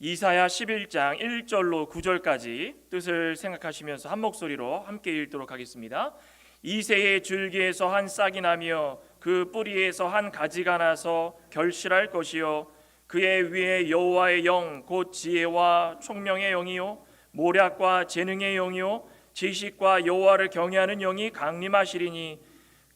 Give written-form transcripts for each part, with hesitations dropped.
이사야 11장 1절로 9절까지 뜻을 생각하시면서 한 목소리로 함께 읽도록 하겠습니다. 이새의 줄기에서 한 싹이 나며 그 뿌리에서 한 가지가 나서 결실할 것이요 그의 위에 여호와의 영 곧 지혜와 총명의 영이요 모략과 재능의 영이요 지식과 여호와를 경외하는 영이 강림하시리니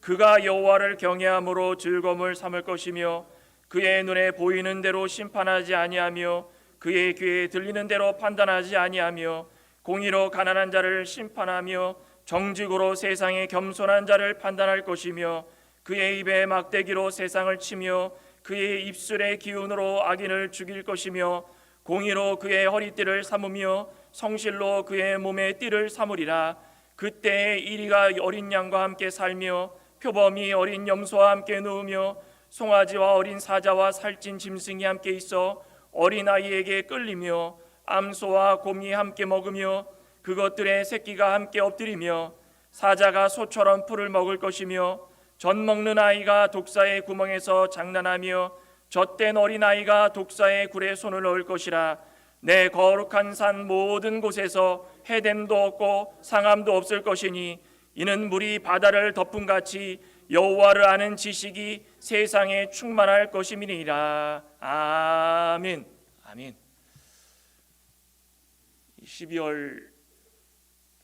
그가 여호와를 경외함으로 즐거움을 삼을 것이며 그의 눈에 보이는 대로 심판하지 아니하며 그의 귀에 들리는 대로 판단하지 아니하며 공의로 가난한 자를 심판하며 정직으로 세상의 겸손한 자를 판단할 것이며 그의 입에 막대기로 세상을 치며 그의 입술의 기운으로 악인을 죽일 것이며 공의로 그의 허리띠를 삼으며 성실로 그의 몸의 띠를 삼으리라. 그때에 이리가 어린 양과 함께 살며 표범이 어린 염소와 함께 누우며 송아지와 어린 사자와 살찐 짐승이 함께 있어 어린아이에게 끌리며 암소와 곰이 함께 먹으며 그것들의 새끼가 함께 엎드리며 사자가 소처럼 풀을 먹을 것이며 젖 먹는 아이가 독사의 구멍에서 장난하며 젖된 어린아이가 독사의 굴에 손을 넣을 것이라. 내 거룩한 산 모든 곳에서 해됨도 없고 상함도 없을 것이니 이는 물이 바다를 덮음같이 여호와를 아는 지식이 세상에 충만할 것임이니라. 아멘. 아멘. 12월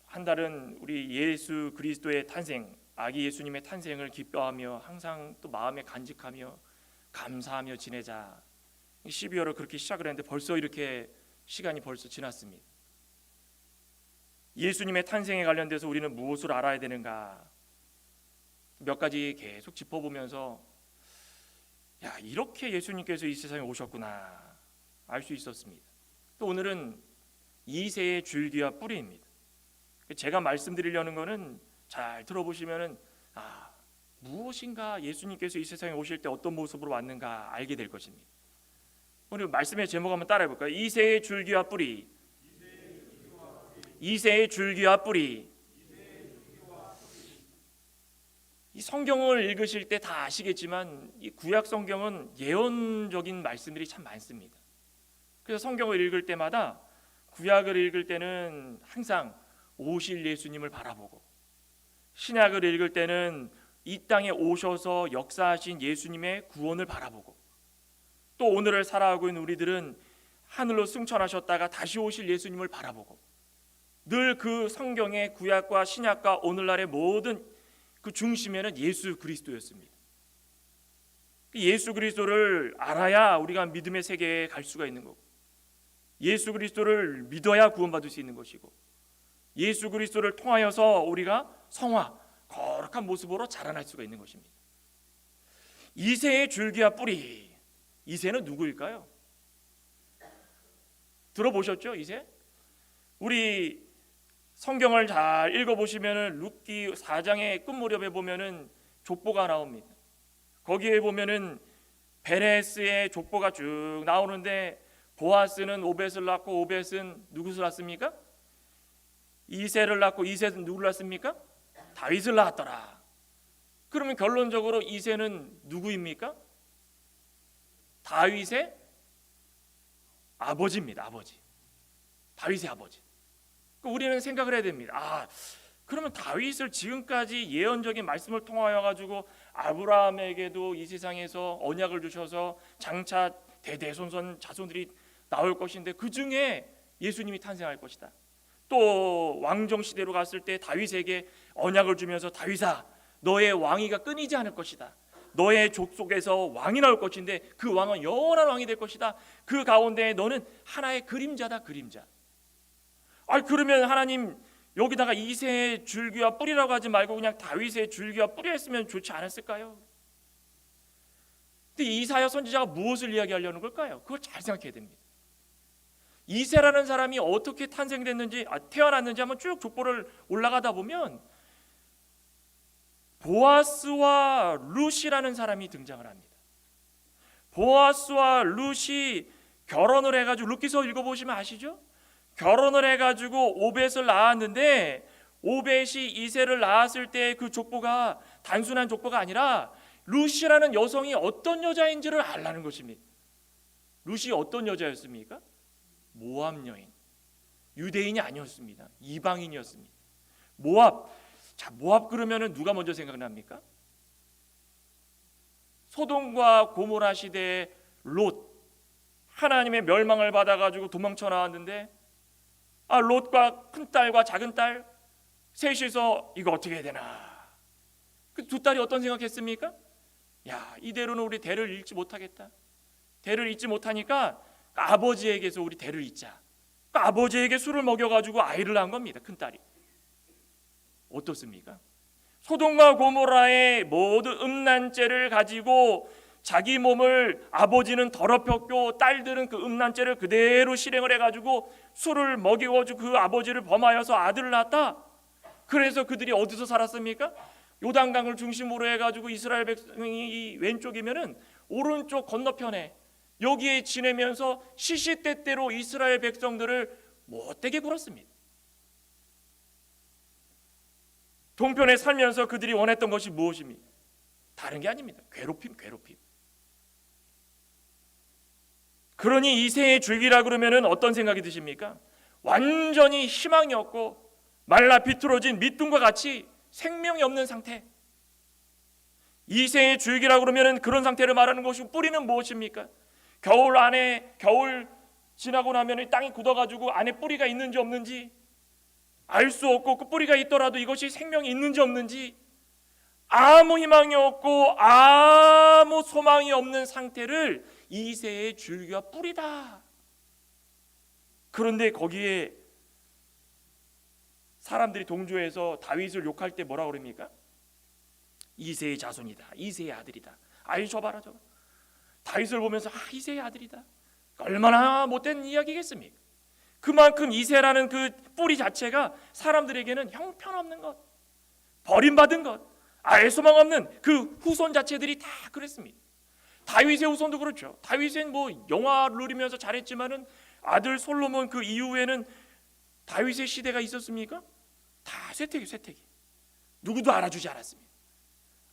한 달은 우리 예수 그리스도의 탄생, 아기 예수님의 탄생을 기뻐하며 항상 또 마음에 간직하며 감사하며 지내자. 12월을 그렇게 시작을 했는데 벌써 이렇게 시간이 벌써 지났습니다. 예수님의 탄생에 관련돼서 우리는 무엇을 알아야 되는가? 몇 가지 계속 짚어보면서 야, 이렇게 예수님께서 이 세상에 오셨구나 알 수 있었습니다. 또 오늘은 이새의 줄기와 뿌리입니다. 제가 말씀드리려는 거는 잘 들어보시면은 무엇인가 예수님께서 이 세상에 오실 때 어떤 모습으로 왔는가 알게 될 것입니다. 오늘 말씀의 제목 한번 따라해 볼까요? 이새의 줄기와 뿌리. 이새의 줄기와 뿌리. 이 성경을 읽으실 때 다 아시겠지만 이 구약 성경은 예언적인 말씀들이 참 많습니다. 그래서 성경을 읽을 때마다 구약을 읽을 때는 항상 오실 예수님을 바라보고 신약을 읽을 때는 이 땅에 오셔서 역사하신 예수님의 구원을 바라보고 또 오늘을 살아가고 있는 우리들은 하늘로 승천하셨다가 다시 오실 예수님을 바라보고 늘 그 성경의 구약과 신약과 오늘날의 모든 그 중심에는 예수 그리스도였습니다. 예수 그리스도를 알아야 우리가 믿음의 세계에 갈 수가 있는 거고 예수 그리스도를 믿어야 구원받을 수 있는 것이고 예수 그리스도를 통하여서 우리가 성화, 거룩한 모습으로 자라날 수가 있는 것입니다. 이새의 줄기와 뿌리. 이새는 누구일까요? 들어보셨죠? 이새? 우리 성경을 잘 읽어보시면은 룻기 4장의 끝무렵에 보면은 족보가 나옵니다. 거기에 보면은 베레스의 족보가 쭉 나오는데 보아스는 오벳을 낳고 오벳은 누구를 낳습니까? 이새를 낳고 이새는 누구를 낳습니까? 다윗을 낳았더라. 그러면 결론적으로 이새는 누구입니까? 다윗의 아버지입니다. 아버지. 다윗의 아버지. 우리는 생각을 해야 됩니다. 그러면 다윗을 지금까지 예언적인 말씀을 통하여 가지고 아브라함에게도 이 세상에서 언약을 주셔서 장차 대대손손 자손들이 나올 것인데 그 중에 예수님이 탄생할 것이다. 또 왕정 시대로 갔을 때 다윗에게 언약을 주면서 다윗아, 너의 왕위가 끊이지 않을 것이다. 너의 족속에서 왕이 나올 것인데 그 왕은 영원한 왕이 될 것이다. 그 가운데 너는 하나의 그림자다. 그림자. 그러면 하나님 여기다가 이새의 줄기와 뿌리라고 하지 말고 그냥 다윗의 줄기와 뿌리 했으면 좋지 않았을까요? 근데 이사야 선지자가 무엇을 이야기하려는 걸까요? 그걸 잘 생각해야 됩니다. 이새라는 사람이 어떻게 탄생됐는지 태어났는지 한번 쭉 족보를 올라가다 보면 보아스와 룻이라는 사람이 등장을 합니다. 보아스와 룻이 결혼을 해가지고 룻기서 읽어보시면 아시죠? 결혼을 해가지고 오벳을 낳았는데 오벳이 이새를 낳았을 때 그 족보가 단순한 족보가 아니라 룻이라는 여성이 어떤 여자인지를 알라는 것입니다. 룻이 어떤 여자였습니까? 모압 여인, 유대인이 아니었습니다. 이방인이었습니다. 모압. 자, 모압 그러면은 누가 먼저 생각납니까? 소돔과 고모라 시대의 롯, 하나님의 멸망을 받아가지고 도망쳐 나왔는데, 롯과 큰 딸과 작은 딸 셋이서 이거 어떻게 해야 되나. 그 두 딸이 어떤 생각했습니까? 야, 이대로는 우리 대를 잇지 못하겠다. 대를 잇지 못하니까 아버지에게서 우리 대를 잇자. 아버지에게 술을 먹여가지고 아이를 낳은 겁니다. 큰 딸이. 어떻습니까? 소돔과 고모라의 모든 음란죄를 가지고 자기 몸을 아버지는 더럽혔고 딸들은 그 음란죄를 그대로 실행을 해가지고 술을 먹여가지고 그 아버지를 범하여서 아들을 낳았다. 그래서 그들이 어디서 살았습니까? 요단강을 중심으로 해가지고 이스라엘 백성이 왼쪽이면은 오른쪽 건너편에 여기에 지내면서 시시때때로 이스라엘 백성들을 못되게 굴었습니다. 동편에 살면서 그들이 원했던 것이 무엇입니까? 다른 게 아닙니다. 괴롭힘. 그러니 이새의 줄기라 그러면은 어떤 생각이 드십니까? 완전히 희망이 없고 말라 비틀어진 밑둥과 같이 생명이 없는 상태. 이새의 줄기라 그러면은 그런 상태를 말하는 것이고, 뿌리는 무엇입니까? 겨울 지나고 나면 땅이 굳어가지고 안에 뿌리가 있는지 없는지 알 수 없고, 그 뿌리가 있더라도 이것이 생명이 있는지 없는지 아무 희망이 없고 아무 소망이 없는 상태를 이새의 줄기와 뿌리다. 그런데 거기에 사람들이 동조해서 다윗을 욕할 때 뭐라 그럽니까? 이새의 자손이다, 이새의 아들이다. 아이 저봐라 저거. 다윗을 보면서 이새의 아들이다. 얼마나 못된 이야기겠습니까? 그만큼 이새라는 그 뿌리 자체가 사람들에게는 형편없는 것, 버림받은 것, 아예 소망 없는 그 후손 자체들이 다 그랬습니다. 다윗의 후손도 그렇죠. 다윗은 뭐 영화를 누리면서 잘했지만은 아들 솔로몬 그 이후에는 다윗의 시대가 있었습니까? 다 쇠퇴기. 누구도 알아주지 않았습니다.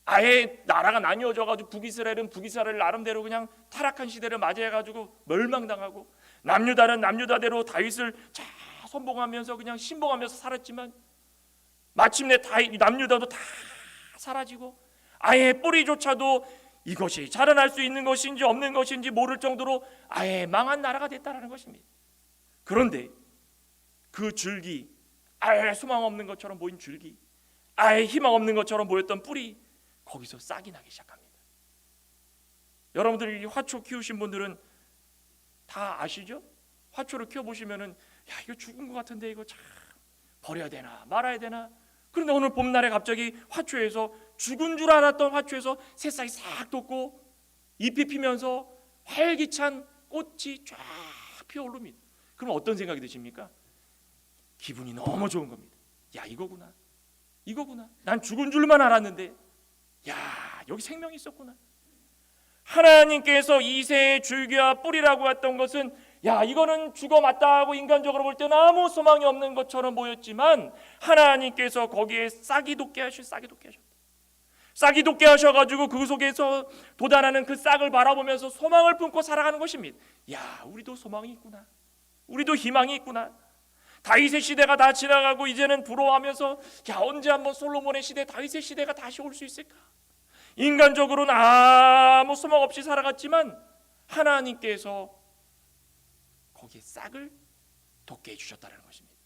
아예 나라가 나뉘어져가지고 북이스라엘은 북이스라엘 나름대로 그냥 타락한 시대를 맞이해가지고 멸망당하고, 남유다는 남유다대로 다윗을 자 선봉하면서 그냥 신봉하면서 살았지만 마침내 남유다도 다 사라지고 아예 뿌리조차도 이것이 자라날 수 있는 것인지 없는 것인지 모를 정도로 아예 망한 나라가 됐다는 것입니다. 그런데 그 줄기, 아예 소망 없는 것처럼 보인 줄기, 아예 희망 없는 것처럼 보였던 뿌리, 거기서 싹이 나기 시작합니다. 여러분들이 화초 키우신 분들은 다 아시죠? 화초를 키워보시면은 이거 죽은 것 같은데 이거 참 버려야 되나 말아야 되나. 그런데 오늘 봄날에 갑자기 화초에서, 죽은 줄 알았던 화초에서 새싹이 싹 돋고 잎이 피면서 활기찬 꽃이 쫙 피어오릅니다. 그럼 어떤 생각이 드십니까? 기분이 너무 좋은 겁니다. 야, 이거구나. 난 죽은 줄만 알았는데 야, 여기 생명이 있었구나. 하나님께서 이새의 줄기와 뿌리라고 했던 것은 야, 이거는 죽어 맞다고 인간적으로 볼 때는 아무 소망이 없는 것처럼 보였지만 하나님께서 거기에 싹이 돋게 하셨다. 싹이 돋게 하셔가지고 그 속에서 돋아나는 그 싹을 바라보면서 소망을 품고 살아가는 것입니다. 야, 우리도 소망이 있구나. 우리도 희망이 있구나. 다윗의 시대가 다 지나가고 이제는 부러워하면서 야, 언제 한번 솔로몬의 시대, 다윗의 시대가 다시 올 수 있을까? 인간적으로는 아무 소망 없이 살아갔지만 하나님께서 거기에 싹을 돋게 해주셨다는 것입니다.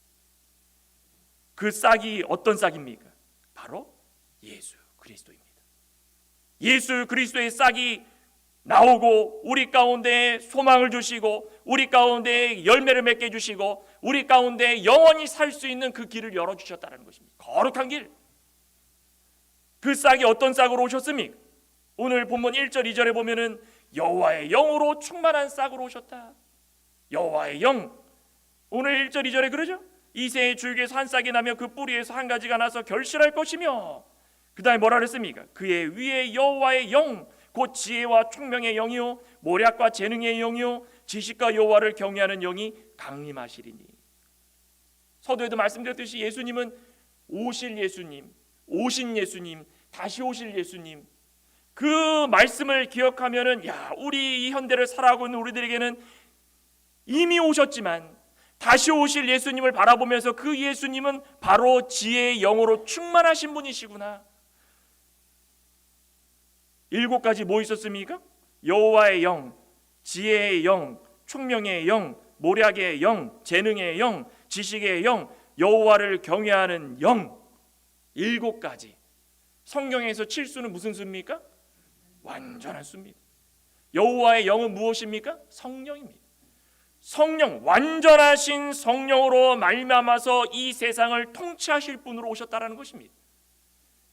그 싹이 어떤 싹입니까? 바로 예수 그리스도입니다. 예수 그리스도의 싹이 나오고 우리 가운데 소망을 주시고 우리 가운데 열매를 맺게 해주시고 우리 가운데 영원히 살 수 있는 그 길을 열어주셨다는 것입니다. 거룩한 길. 그 싹이 어떤 싹으로 오셨습니까? 오늘 본문 1절 2절에 보면은 여호와의 영으로 충만한 싹으로 오셨다. 여호와의 영. 오늘 1절 2절에 그러죠? 이새의 줄기에서 한 싹이 나며 그 뿌리에서 한 가지가 나서 결실할 것이며, 그 다음에 뭐라 그랬습니까? 그의 위에 여호와의 영, 곧 지혜와 총명의 영이요 모략과 재능의 영이요 지식과 여호와를 경외하는 영이 강림하시리니. 서두에도 말씀드렸듯이 예수님은 오실 예수님, 오신 예수님, 다시 오실 예수님, 그 말씀을 기억하면은 야, 우리 이 현대를 살아가고 있는 우리들에게는 이미 오셨지만 다시 오실 예수님을 바라보면서 그 예수님은 바로 지혜의 영으로 충만하신 분이시구나. 7가지 뭐 있었습니까? 여호와의 영, 지혜의 영, 총명의 영, 모략의 영, 재능의 영, 지식의 영, 여호와를 경외하는 영. 7가지. 성경에서 7수는 무슨 수입니까? 완전한 수입니다. 여호와의 영은 무엇입니까? 성령입니다. 성령, 완전하신 성령으로 말미암아서 이 세상을 통치하실 분으로 오셨다라는 것입니다.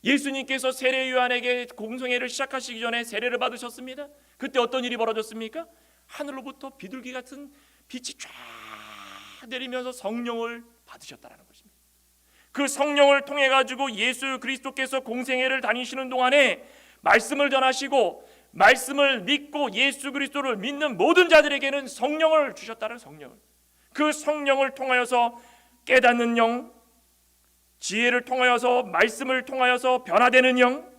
예수님께서 세례 요한에게 공생애를 시작하시기 전에 세례를 받으셨습니다. 그때 어떤 일이 벌어졌습니까? 하늘로부터 비둘기 같은 빛이 쫙 내리면서 성령을 받으셨다라는 것입니다. 그 성령을 통해 가지고 예수 그리스도께서 공생애를 다니시는 동안에 말씀을 전하시고 말씀을 믿고 예수 그리스도를 믿는 모든 자들에게는 성령을 주셨다는 성령을. 그 성령을 통하여서 깨닫는 영, 지혜를 통하여서 말씀을 통하여서 변화되는 영,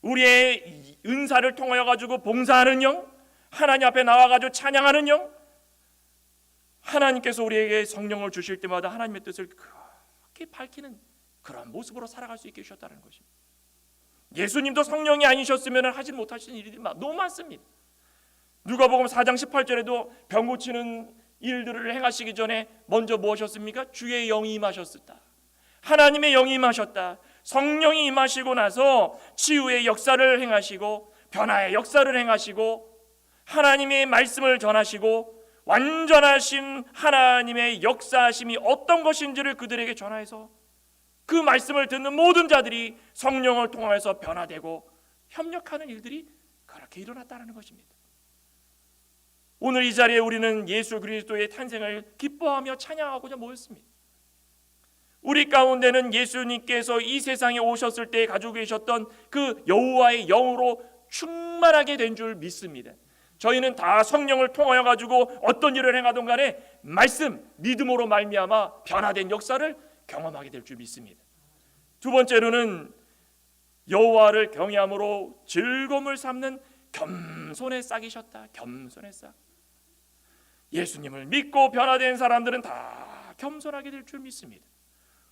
우리의 은사를 통하여 가지고 봉사하는 영, 하나님 앞에 나와 가지고 찬양하는 영. 하나님께서 우리에게 성령을 주실 때마다 하나님의 뜻을 그렇게 밝히는 그런 모습으로 살아갈 수 있게 하셨다는 것입니다. 예수님도 성령이 아니셨으면 하지 못하시는 일들이 너무 많습니다. 누가복음 4장 18절에도 병 고치는 일들을 행하시기 전에 먼저 무엇이었습니까? 주의 영이 임하셨다. 하나님의 영이 임하셨다. 성령이 임하시고 나서 치유의 역사를 행하시고 변화의 역사를 행하시고 하나님의 말씀을 전하시고 완전하신 하나님의 역사하심이 어떤 것인지를 그들에게 전하여서 그 말씀을 듣는 모든 자들이 성령을 통하여서 변화되고 협력하는 일들이 그렇게 일어났다는 것입니다. 오늘 이 자리에 우리는 예수 그리스도의 탄생을 기뻐하며 찬양하고자 모였습니다. 우리 가운데는 예수님께서 이 세상에 오셨을 때 가지고 계셨던 그 여호와의 영으로 충만하게 된 줄 믿습니다. 저희는 다 성령을 통하여 가지고 어떤 일을 행하든 간에 말씀, 믿음으로 말미암아 변화된 역사를 경험하게 될 줄 믿습니다. 두 번째로는 여호와를 경외함으로 즐거움을 삼는 겸손의 싹이셨다. 겸손의 싹. 예수님을 믿고 변화된 사람들은 다 겸손하게 될 줄 믿습니다.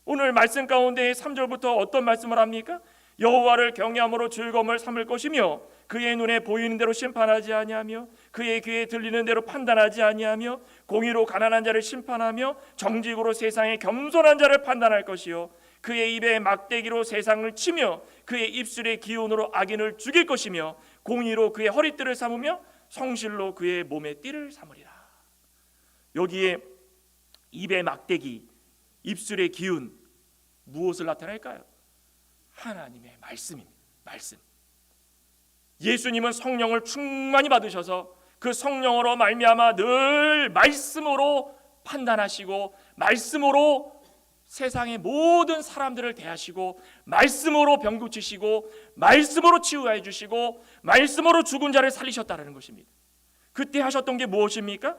오늘 말씀 가운데 3절부터 어떤 말씀을 합니까? 여호와를 경외함으로 즐거움을 삼을 것이며 그의 눈에 보이는 대로 심판하지 아니하며 그의 귀에 들리는 대로 판단하지 아니하며 공의로 가난한 자를 심판하며 정직으로 세상의 겸손한 자를 판단할 것이요 그의 입에 막대기로 세상을 치며 그의 입술의 기운으로 악인을 죽일 것이며 공의로 그의 허리띠를 삼으며 성실로 그의 몸의 띠를 삼으리라. 여기에 입의 막대기, 입술의 기운, 무엇을 나타낼까요? 하나님의 말씀입니다. 말씀. 예수님은 성령을 충만히 받으셔서 그 성령으로 말미암아 늘 말씀으로 판단하시고 말씀으로 세상의 모든 사람들을 대하시고 말씀으로 병 고치시고 말씀으로 치유해 주시고 말씀으로 죽은 자를 살리셨다는 것입니다. 그때 하셨던 게 무엇입니까?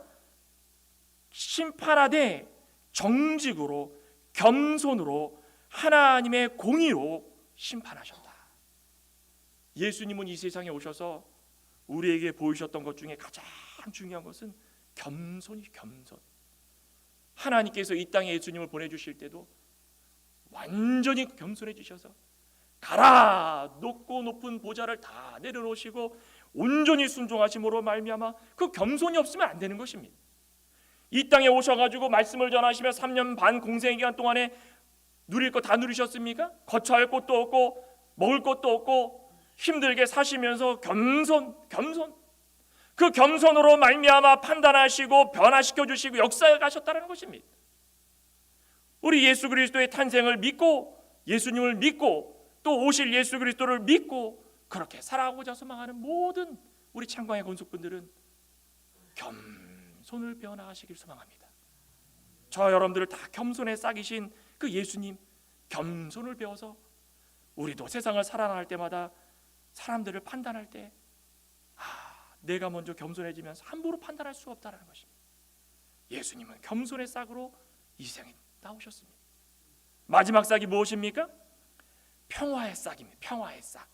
심판하되 정직으로 겸손으로 하나님의 공의로 심판하셨다. 예수님은 이 세상에 오셔서 우리에게 보이셨던 것 중에 가장 중요한 것은 겸손이 겸손. 하나님께서 이 땅에 예수님을 보내주실 때도 완전히 겸손해지셔서 가라 높고 높은 보좌를 다 내려놓으시고 온전히 순종하심으로 말미암아 그 겸손이 없으면 안 되는 것입니다. 이 땅에 오셔가지고 말씀을 전하시며 3년 반 공생의 기간 동안에 누릴 거 다 누리셨습니까? 거처할 곳도 없고 먹을 것도 없고 힘들게 사시면서 겸손 그 겸손으로 말미암아 판단하시고 변화시켜 주시고 역사에 가셨다는 것입니다. 우리 예수 그리스도의 탄생을 믿고 예수님을 믿고 또 오실 예수 그리스도를 믿고 그렇게 살아가고자 소망하는 모든 우리 창광의 권속분들은 겸손을 변화하시길 소망합니다. 저 여러분들을 다 겸손에 싹이신 그 예수님 겸손을 배워서 우리도 세상을 살아갈 때마다 사람들을 판단할 때 내가 먼저 겸손해지면서 함부로 판단할 수 없다는 것입니다. 예수님은 겸손의 싹으로 이 세상에 나오셨습니다. 마지막 싹이 무엇입니까? 평화의 싹입니다. 평화의 싹.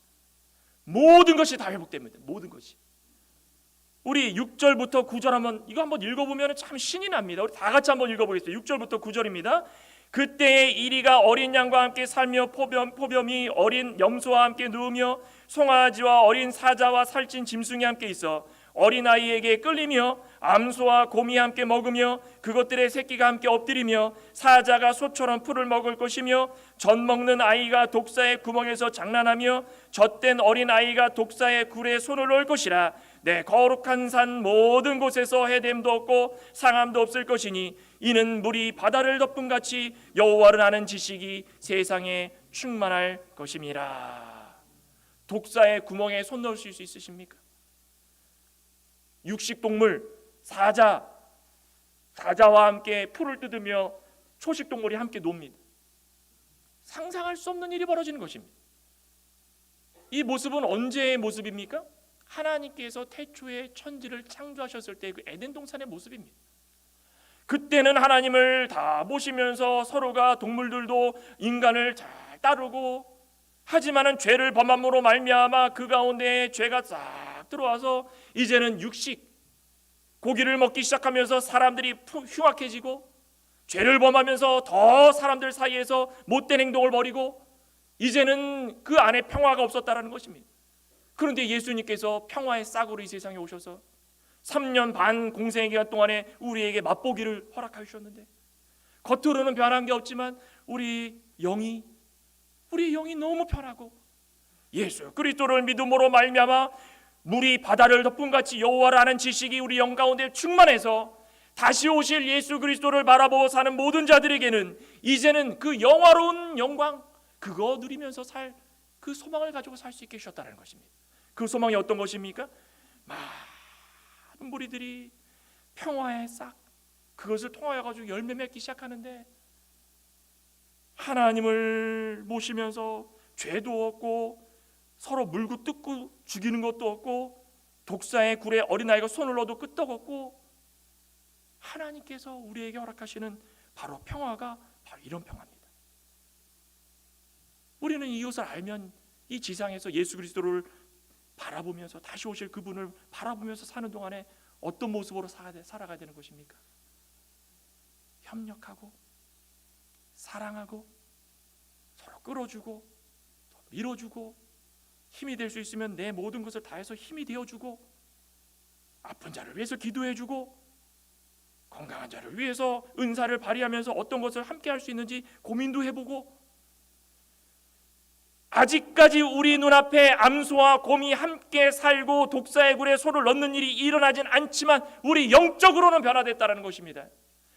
모든 것이 다 회복됩니다. 모든 것이. 우리 6절부터 9절 이거 한번 읽어보면 참 신이 납니다. 우리 다 같이 한번 읽어보겠습니다. 6절부터 9절입니다. 그때에 이리가 어린 양과 함께 살며 포범이 어린 염소와 함께 누우며 송아지와 어린 사자와 살찐 짐승이 함께 있어 어린아이에게 끌리며 암소와 곰이 함께 먹으며 그것들의 새끼가 함께 엎드리며 사자가 소처럼 풀을 먹을 것이며 젖 먹는 아이가 독사의 구멍에서 장난하며 젖된 어린아이가 독사의 굴에 손을 넣을 것이라. 내 거룩한 산 모든 곳에서 해됨도 없고 상함도 없을 것이니 이는 물이 바다를 덮은 같이 여호와를 아는 지식이 세상에 충만할 것임이라. 독사의 구멍에 손 넣으실 수 있으십니까? 육식동물 사자와 함께 풀을 뜯으며 초식동물이 함께 놉니다. 상상할 수 없는 일이 벌어지는 것입니다. 이 모습은 언제의 모습입니까? 하나님께서 태초에 천지를 창조하셨을 때 그 에덴 동산의 모습입니다. 그때는 하나님을 다 보시면서 서로가 동물들도 인간을 잘 따르고, 하지만은 죄를 범함으로 말미암아 그 가운데 죄가 싹 들어와서 이제는 육식 고기를 먹기 시작하면서 사람들이 흉악해지고 죄를 범하면서 더 사람들 사이에서 못된 행동을 벌이고 이제는 그 안에 평화가 없었다라는 것입니다. 그런데 예수님께서 평화의 싹으로 이 세상에 오셔서 3년 반 공생의 기간 동안에 우리에게 맛보기를 허락해 주셨는데 겉으로는 변한 게 없지만 우리 영이 너무 편하고 예수 그리스도를 믿음으로 말미암아 물이 바다를 덮은 같이 여호와를 아는 지식이 우리 영 가운데 충만해서 다시 오실 예수 그리스도를 바라보고 사는 모든 자들에게는 이제는 그 영화로운 영광 그거 누리면서 살 그 소망을 가지고 살 수 있게 하셨다는 것입니다. 그 소망이 어떤 것입니까? 많은 무리들이 평화의 싹 그것을 통하여 가지고 열매 맺기 시작하는데 하나님을 모시면서 죄도 없고 서로 물고 뜯고 죽이는 것도 없고 독사의 굴에 어린아이가 손을 넣어도 끄떡없고 하나님께서 우리에게 허락하시는 바로 평화가 바로 이런 평화입니다. 우리는 이것을 알면 이 지상에서 예수 그리스도를 바라보면서 다시 오실 그분을 바라보면서 사는 동안에 어떤 모습으로 살아가야 되는 것입니까? 협력하고 사랑하고 서로 끌어주고 밀어주고 힘이 될 수 있으면 내 모든 것을 다해서 힘이 되어주고 아픈 자를 위해서 기도해주고 건강한 자를 위해서 은사를 발휘하면서 어떤 것을 함께 할 수 있는지 고민도 해보고 아직까지 우리 눈앞에 암소와 곰이 함께 살고 독사의 굴에 손을 넣는 일이 일어나진 않지만 우리 영적으로는 변화됐다는 것입니다.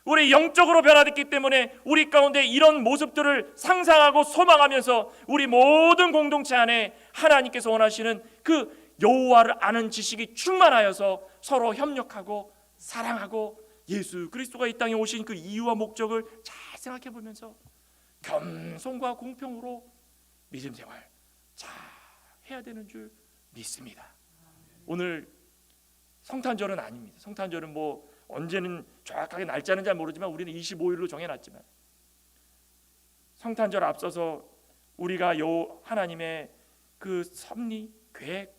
우리 영적으로 변화됐기 때문에 우리 가운데 이런 모습들을 상상하고 소망하면서 우리 모든 공동체 안에 하나님께서 원하시는 그 여호와를 아는 지식이 충만하여서 서로 협력하고 사랑하고 예수 그리스도가 이 땅에 오신 그 이유와 목적을 잘 생각해 보면서 겸손과 공평으로 믿음 생활 잘 해야 되는 줄 믿습니다. 오늘 성탄절은 아닙니다. 성탄절은 뭐 언제는 정확하게 날짜는 잘 모르지만 우리는 25일로 정해놨지만 성탄절 앞서서 우리가 하나님의 그 섭리, 계획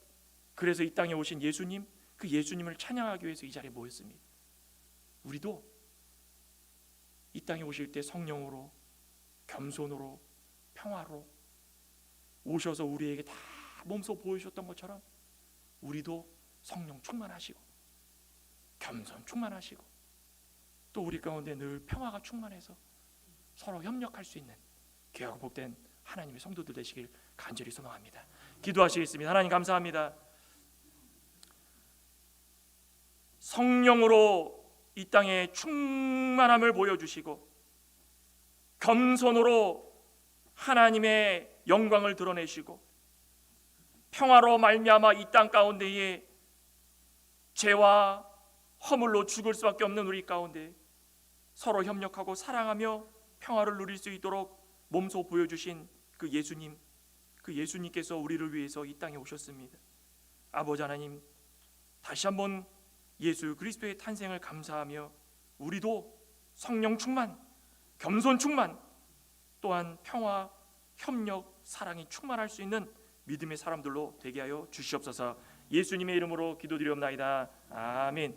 그래서 이 땅에 오신 예수님 그 예수님을 찬양하기 위해서 이 자리에 모였습니다. 우리도 이 땅에 오실 때 성령으로 겸손으로 평화로 오셔서 우리에게 다 몸소 보여주셨던 것처럼 우리도 성령 충만하시고 겸손 충만하시고 또 우리 가운데 늘 평화가 충만해서 서로 협력할 수 있는 귀하고 복된 하나님의 성도들 되시길 간절히 소망합니다. 기도하시겠습니다. 하나님 감사합니다. 성령으로 이 땅에 충만함을 보여주시고 겸손으로 하나님의 영광을 드러내시고 평화로 말미암아 이 땅 가운데에 죄와 허물로 죽을 수밖에 없는 우리 가운데 서로 협력하고 사랑하며 평화를 누릴 수 있도록 몸소 보여주신 그 예수님, 그 예수님께서 우리를 위해서 이 땅에 오셨습니다. 아버지 하나님, 다시 한번 예수 그리스도의 탄생을 감사하며 우리도 성령 충만, 겸손 충만, 또한 평화, 협력, 사랑이 충만할 수 있는 믿음의 사람들로 되게 하여 주시옵소서. 예수님의 이름으로 기도드리옵나이다. 아멘.